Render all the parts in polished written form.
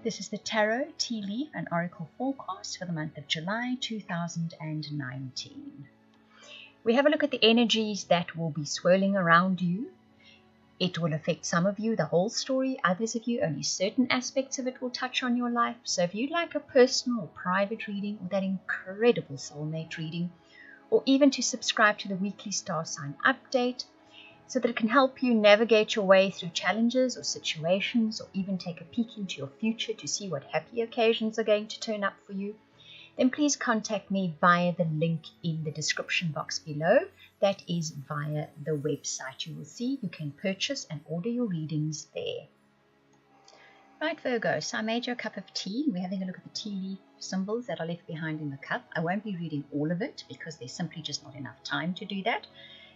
This is the Tarot, Tea Leaf and Oracle forecast for the month of July 2019. We have a look at the energies that will be swirling around you. It will affect some of you, the whole story. Others of you, only certain aspects of it will touch on your life. So if you'd like a personal or private reading, or that incredible soulmate reading, or even to subscribe to the weekly star sign update, so that it can help you navigate your way through challenges or situations, or even take a peek into your future to see what happy occasions are going to turn up for you, then please contact me via the link in the description box below. That is via the website. You will see you can purchase and order your readings there. Right, Virgo, so I made you a cup of tea. We're having a look at the tea leaf symbols that are left behind in the cup. I won't be reading all of it because there's simply just not enough time to do that.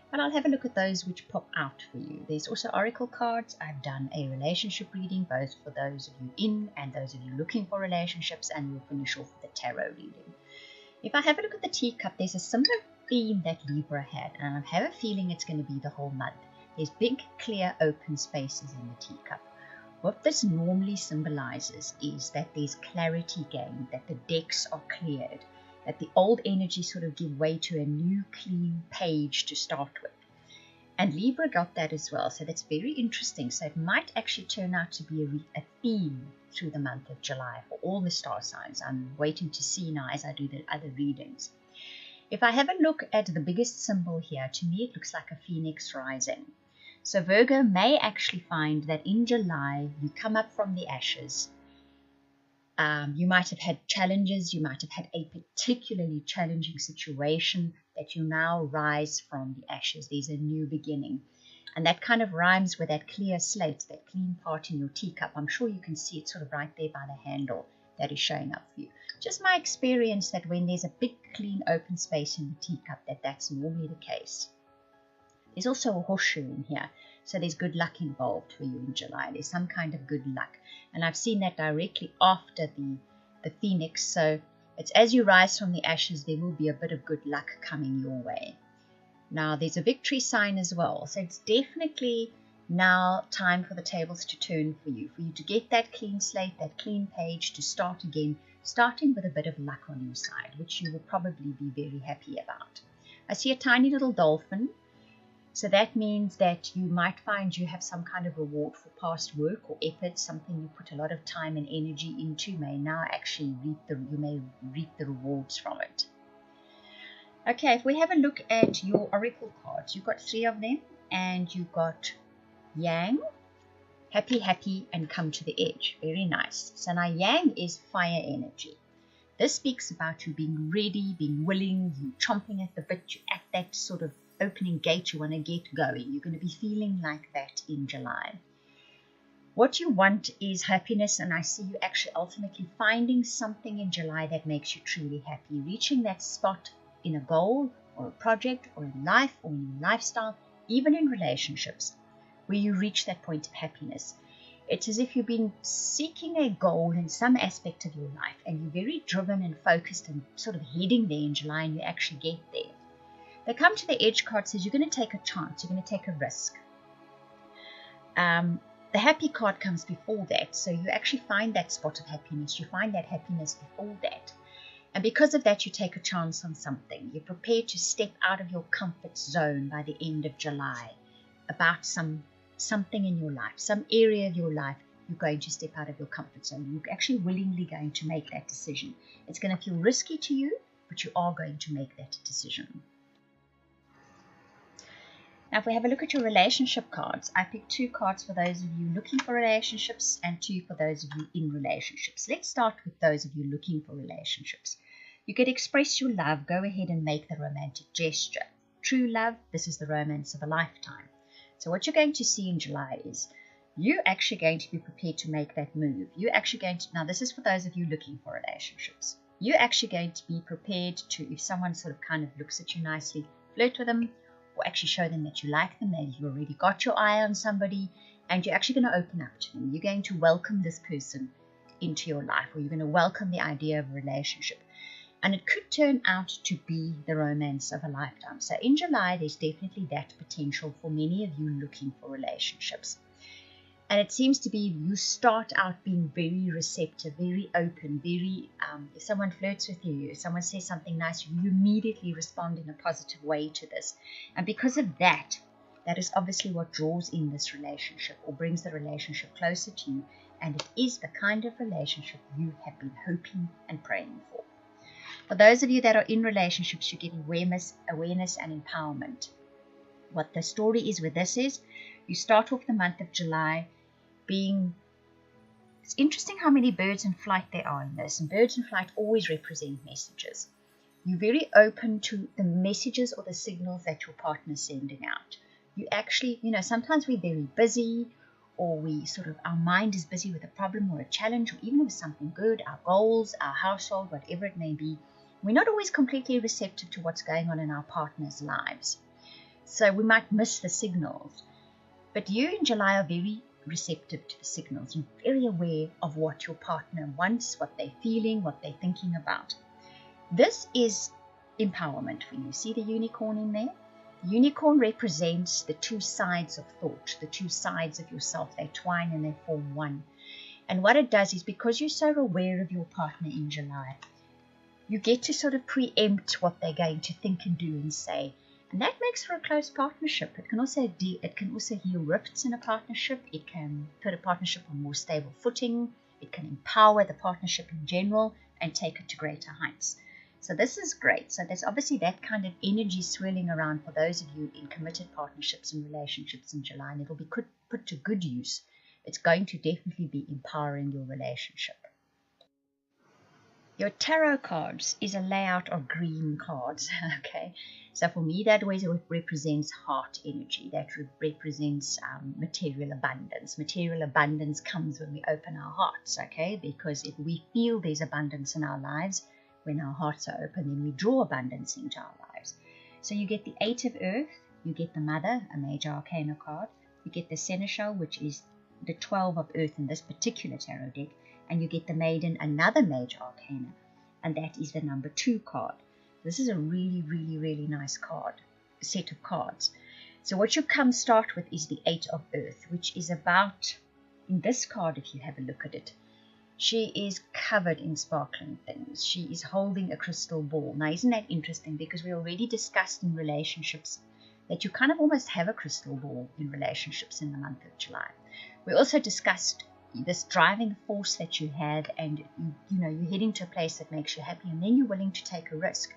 But I'll have a look at those which pop out for you. There's also oracle cards. I've done a relationship reading, both for those of you in and those of you looking for relationships, and we'll finish off with the tarot reading. If I have a look at the teacup, there's a similar theme that Libra had, and I have a feeling it's going to be the whole month. There's big, clear, open spaces in the teacup. What this normally symbolizes is that there's clarity gained, that the decks are cleared, that the old energy sort of give way to a new clean page to start with. And Libra got that as well, so that's very interesting. So it might actually turn out to be a theme through the month of July for all the star signs. I'm waiting to see now as I do the other readings. If I have a look at the biggest symbol here, to me it looks like a phoenix rising. So Virgo may actually find that in July you come up from the ashes. You might have had challenges, you might have had a particularly challenging situation that you now rise from the ashes. There's a new beginning. And that kind of rhymes with that clear slate, that clean part in your teacup. I'm sure you can see it sort of right there by the handle that is showing up for you. Just my experience that when there's a big, clean, open space in the teacup, that's normally the case. There's also a horseshoe in here. So there's good luck involved for you in July. There's some kind of good luck. And I've seen that directly after the phoenix. So it's as you rise from the ashes, there will be a bit of good luck coming your way. Now there's a victory sign as well. So it's definitely now time for the tables to turn for you to get that clean slate, that clean page, to start again, starting with a bit of luck on your side, which you will probably be very happy about. I see a tiny little dolphin. So that means that you might find you have some kind of reward for past work or effort, something you put a lot of time and energy into may now actually you may reap the rewards from it. Okay, if we have a look at your oracle cards, you've got 3 of them, and you've got Yang, Happy, and Come to the Edge. Very nice. So now Yang is fire energy. This speaks about you being ready, being willing, you chomping at the bit, you're at that sort of opening gate, you want to get going. You're going to be feeling like that in July. What you want is happiness, and I see you actually ultimately finding something in July that makes you truly happy, reaching that spot in a goal or a project or in life or in your lifestyle, even in relationships, where you reach that point of happiness. It's as if you've been seeking a goal in some aspect of your life, and you're very driven and focused and sort of heading there in July, and you actually get there. The Come to the Edge card says you're going to take a chance, you're going to take a risk. The Happy card comes before that, so you actually find that spot of happiness, you find that happiness before that. And because of that, you take a chance on something. You're prepared to step out of your comfort zone by the end of July about something in your life, some area of your life. You're going to step out of your comfort zone. You're actually willingly going to make that decision. It's going to feel risky to you, but you are going to make that decision. Now, if we have a look at your relationship cards, I picked 2 cards for those of you looking for relationships and 2 for those of you in relationships. Let's start with those of you looking for relationships. You could express your love. Go ahead and make the romantic gesture. True love, this is the romance of a lifetime. So what you're going to see in July is you're actually going to be prepared to make that move. You're actually going to, now this is for those of you looking for relationships. You're actually going to be prepared to, if someone sort of kind of looks at you nicely, flirt with them, or actually show them that you like them, maybe you've already got your eye on somebody, and you're actually going to open up to them. You're going to welcome this person into your life, or you're going to welcome the idea of a relationship. And it could turn out to be the romance of a lifetime. So in July, there's definitely that potential for many of you looking for relationships. And it seems to be you start out being very receptive, very open, very, if someone flirts with you, if someone says something nice, you immediately respond in a positive way to this. And because of that, that is obviously what draws in this relationship or brings the relationship closer to you. And it is the kind of relationship you have been hoping and praying for. For those of you that are in relationships, you get awareness and empowerment. What the story is with this is, you start off the month of July being, it's interesting how many birds in flight there are in this, and birds in flight always represent messages. You're very open to the messages or the signals that your partner's sending out. You actually, sometimes we're very busy, or our mind is busy with a problem or a challenge, or even with something good, our goals, our household, whatever it may be. We're not always completely receptive to what's going on in our partner's lives. So we might miss the signals. But you in July are very receptive to the signals. You're very aware of what your partner wants, what they're feeling, what they're thinking about. This is empowerment for you. See the unicorn in there? The unicorn represents the two sides of thought, the two sides of yourself. They twine and they form one. And what it does is, because you're so aware of your partner in July, you get to sort of preempt what they're going to think and do and say. And that makes for a close partnership. It can also heal rifts in a partnership. It can put a partnership on more stable footing. It can empower the partnership in general and take it to greater heights. So this is great. So there's obviously that kind of energy swirling around for those of you in committed partnerships and relationships in July, and it'll be put to good use. It's going to definitely be empowering your relationship. Your tarot cards is a layout of green cards, okay? So for me, that always represents heart energy. That represents material abundance. Material abundance comes when we open our hearts, okay? Because if we feel there's abundance in our lives, when our hearts are open, then we draw abundance into our lives. So you get the 8 of Earth, you get the Mother, a major arcana card, you get the Seneschal, which is the 12 of Earth in this particular tarot deck, and you get the Maiden, another major arcana, and that is the number 2 card. This is a really, really, really nice set of cards. So what you start with is the 8 of Earth, which is about, in this card, if you have a look at it, she is covered in sparkling things. She is holding a crystal ball. Now, isn't that interesting? Because we already discussed in relationships that you kind of almost have a crystal ball in relationships in the month of July. We also discussed this driving force that you have, and you're heading to a place that makes you happy, and then you're willing to take a risk.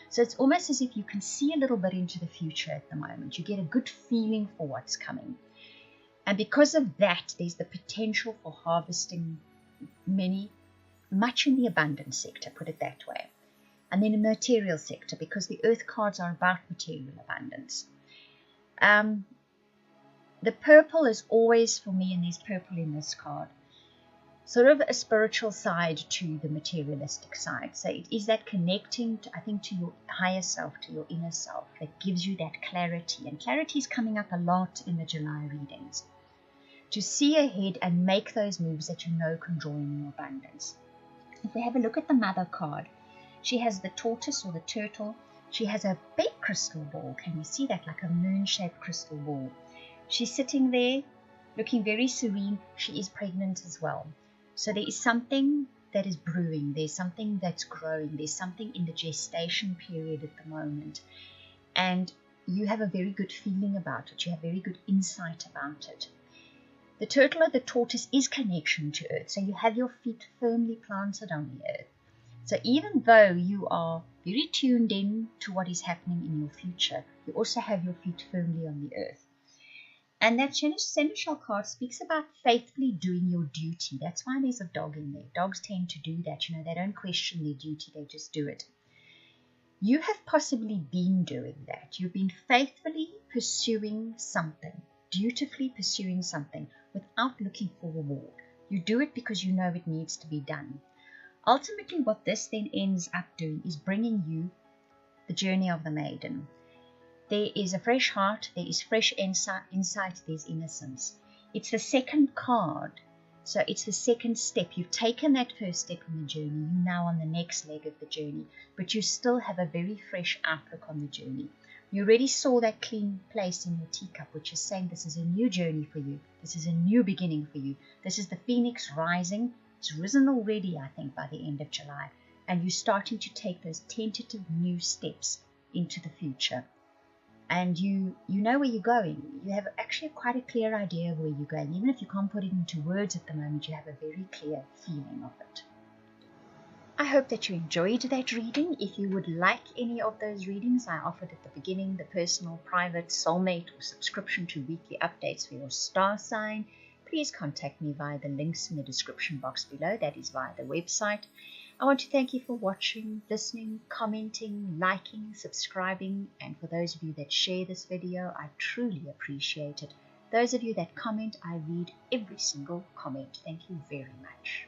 So it's almost as if you can see a little bit into the future at the moment. You get a good feeling for what's coming. And because of that, there's the potential for harvesting much in the abundance sector, put it that way. And then in the material sector, because the Earth cards are about material abundance. The purple is always, for me, and there's purple in this card, sort of a spiritual side to the materialistic side. So it is that connecting, to your higher self, to your inner self, that gives you that clarity. And clarity is coming up a lot in the July readings. To see ahead and make those moves that you know can draw in your abundance. If we have a look at the Mother card, she has the tortoise or the turtle. She has a big crystal ball. Can you see that? Like a moon-shaped crystal ball. She's sitting there looking very serene. She is pregnant as well. So there is something that is brewing. There's something that's growing. There's something in the gestation period at the moment. And you have a very good feeling about it. You have very good insight about it. The turtle or the tortoise is connection to Earth. So you have your feet firmly planted on the Earth. So even though you are very tuned in to what is happening in your future, you also have your feet firmly on the Earth. And that Seneschal card speaks about faithfully doing your duty. That's why there's a dog in there. Dogs tend to do that. They don't question their duty. They just do it. You have possibly been doing that. You've been faithfully pursuing something, dutifully pursuing something without looking for reward. You do it because you know it needs to be done. Ultimately, what this then ends up doing is bringing you the journey of the maiden. There is a fresh heart, there is fresh insight, there's innocence. It's the second card, so it's the second step. You've taken that first step in the journey, you're now on the next leg of the journey, but you still have a very fresh outlook on the journey. You already saw that clean place in your teacup, which is saying this is a new journey for you. This is a new beginning for you. This is the Phoenix rising. It's risen already, I think, by the end of July. And you're starting to take those tentative new steps into the future. And you know where you're going. You have actually quite a clear idea of where you're going. Even if you can't put it into words at the moment, you have a very clear feeling of it. I hope that you enjoyed that reading. If you would like any of those readings I offered at the beginning, the personal, private, soulmate, or subscription to weekly updates for your star sign, please contact me via the links in the description box below. That is via the website. I want to thank you for watching, listening, commenting, liking, subscribing, and for those of you that share this video, I truly appreciate it. Those of you that comment, I read every single comment. Thank you very much.